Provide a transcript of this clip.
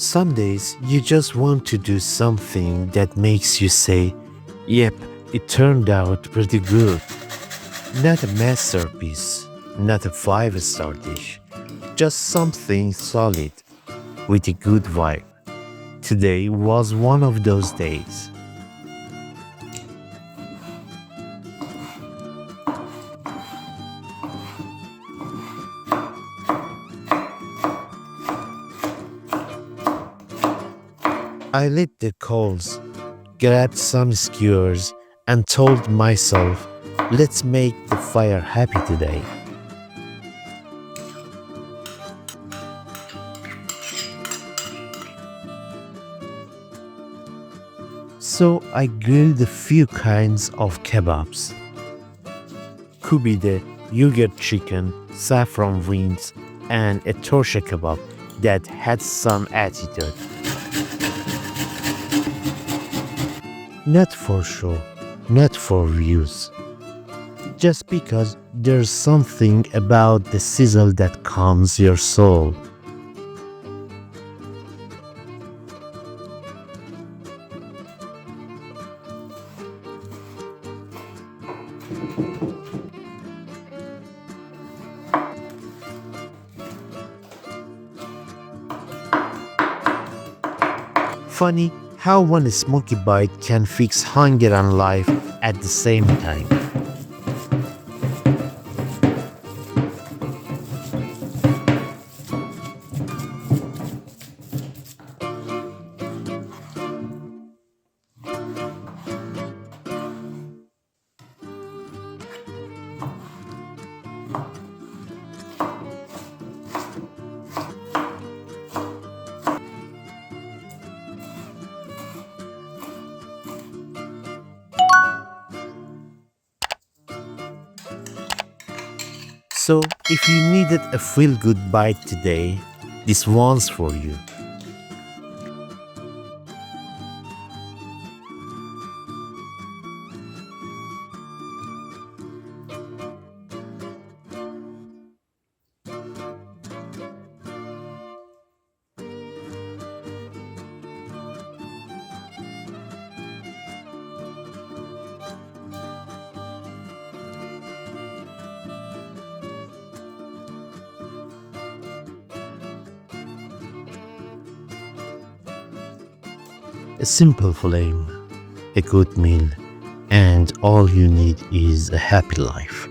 Some days you just want to do something that makes you say, yep, it turned out pretty good. Not a masterpiece, not a five-star dish, just something solid with a good vibe. Today was one of those days. I lit the coals, grabbed some skewers, and told myself, let's make the fire happy today. So I grilled a few kinds of kebabs. Koobideh, yogurt chicken, saffron wings, and a torshe kebab that had some attitude. Not for show, not for views. Just because there's something about the sizzle that calms your soul. Funny how one smoky bite can fix hunger and life at the same time. So, if you needed a feel-good bite today, this one's for you. A simple flame, a good meal, and all you need is a happy life.